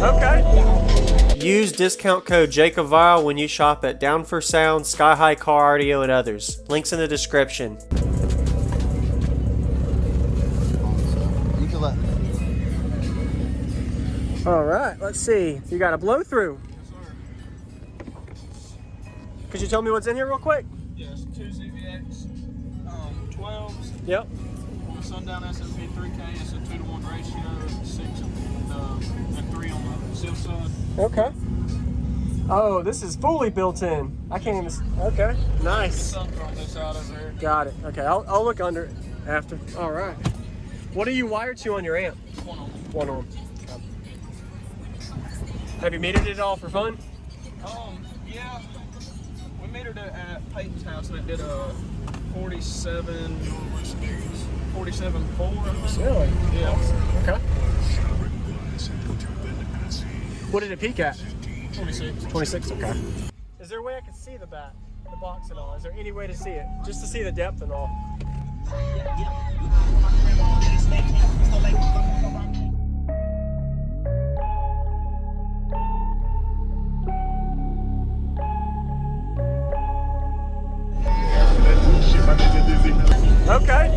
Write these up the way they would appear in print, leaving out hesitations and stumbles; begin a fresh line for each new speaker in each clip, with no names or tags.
Okay. Use discount code JACOBVILE when you shop at Down for Sound, Sky High Car Audio, and others. Links in the description. All right, let's see. You got a blow-through.
Yes, sir.
Could you tell me what's in here real quick?
Yes, 2 ZVX 12s.
Yep.
Sundown SMP 3K. It's a 2-to-1 ratio. 6 and 3 on the seal side.
Okay. Oh, this is fully built in. I can't even. Okay. Nice.
Something on this side over here.
Got it. Okay, I'll look under it after. All right. What are you wired to on your amp?
1 on.
1 ohm. Have you metered it all for fun?
Yeah. We metered it at Peyton's house and it did a 47.4, I think.
Really?
Yeah.
Okay. What did it peak at?
26.
26, okay. Is there a way I can see the box and all? Is there any way to see it? Just to see the depth and all? Okay.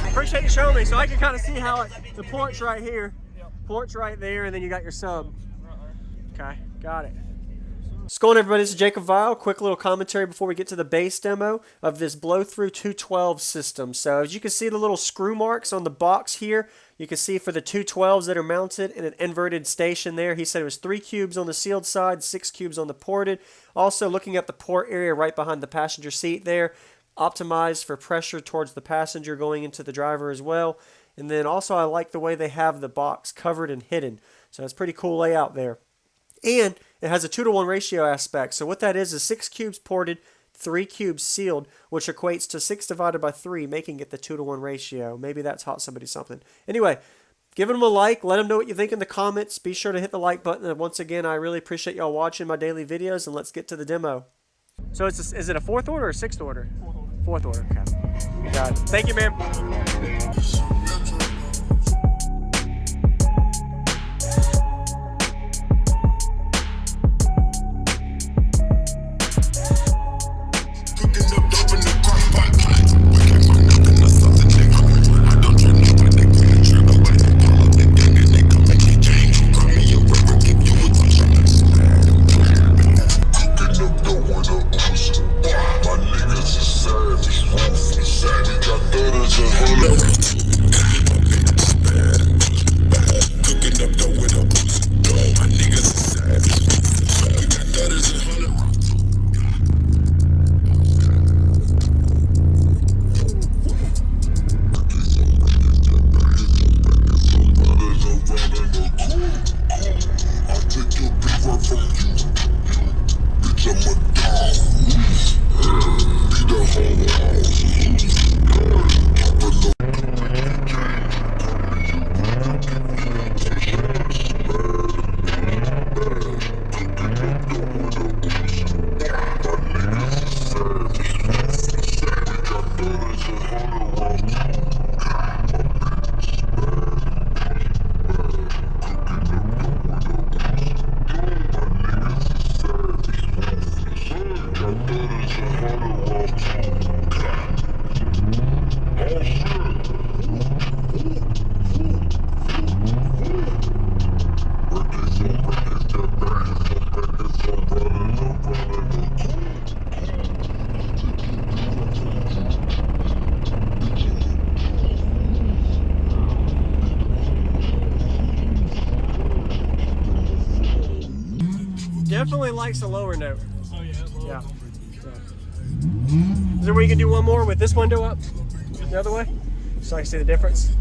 Appreciate you showing me so I can kind of see how the port's right here, port's right there, and then you got your sub. Okay, got it. What's going on, everybody? This is Jacob Vile. Quick little commentary before we get to the bass demo of this Blowthrough 212 system. So as you can see the little screw marks on the box here, you can see for the 212s that are mounted in an inverted station there. He said it was 3 cubes on the sealed side, 6 cubes on the ported. Also looking at the port area right behind the passenger seat there, optimized for pressure towards the passenger going into the driver as well. And then also I like the way they have the box covered and hidden. So it's pretty cool layout there. And it has a 2-to-1 ratio aspect. So what that is 6 cubes ported, 3 cubes sealed, which equates to 6 divided by 3, making it the 2-to-1 ratio. Maybe that taught somebody something. Anyway, give them a like. Let them know what you think in the comments. Be sure to hit the like button. And once again, I really appreciate y'all watching my daily videos. And let's get to the demo. So is it a 4th order or 6th order? 4th order. Okay. Got it. Thank you, man. Definitely likes a lower note.
Oh yeah.
Is there a way you can do one more with this window up the other way? So I can see the difference.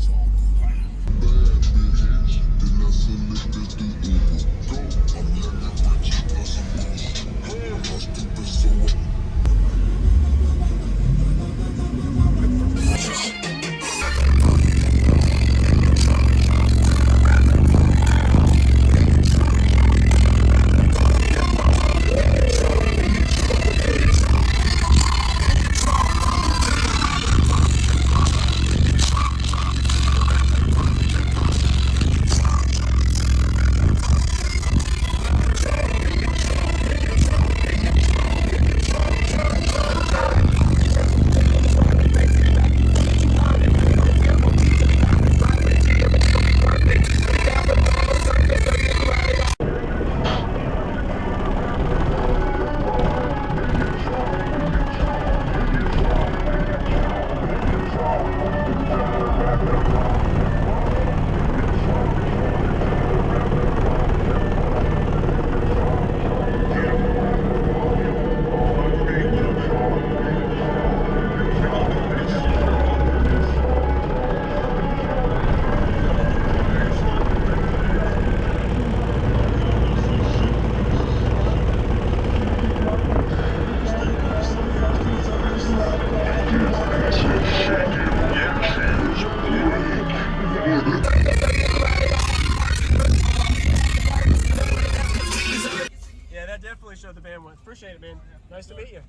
definitely show the bandwidth. Appreciate it, man. Nice to meet you.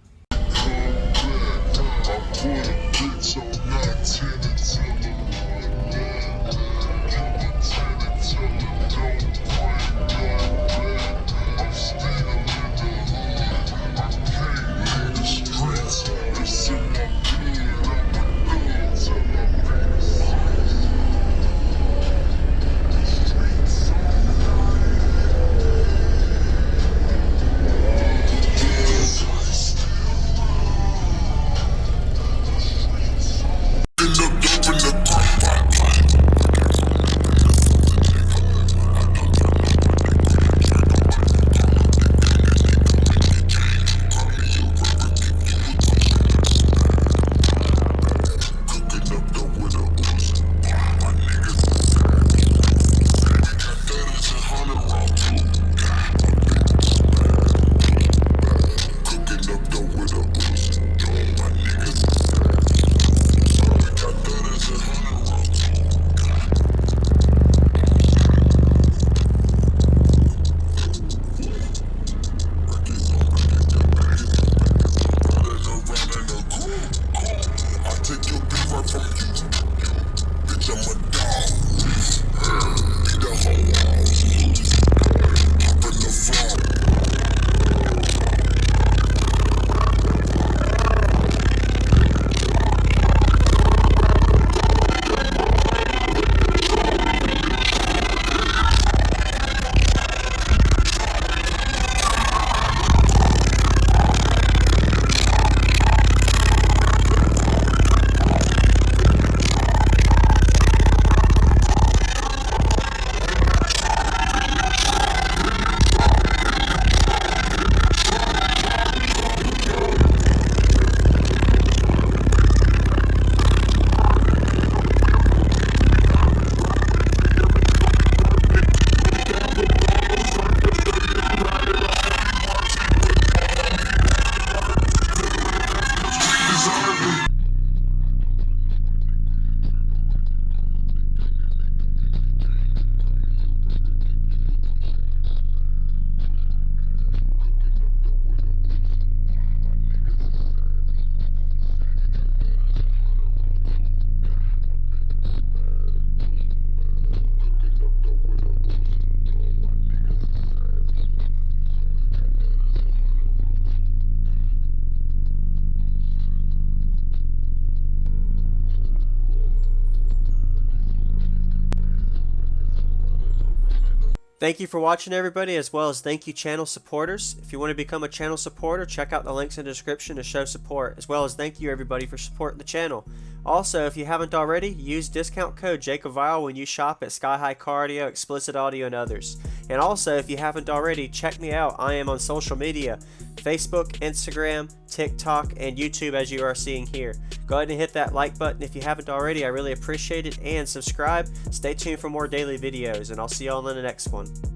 Thank you for watching, everybody, as well as thank you channel supporters. If you want to become a channel supporter, check out the links in the description to show support, as well as thank you everybody for supporting the channel. Also, if you haven't already, use discount code JACOBVILE when you shop at Sky High Cardio, Explicit Audio, and others. And also, if you haven't already, check me out. I am on social media, Facebook, Instagram, TikTok, and YouTube, as you are seeing here. Go ahead and hit that like button if you haven't already. I really appreciate it. And subscribe. Stay tuned for more daily videos, and I'll see you all in the next one.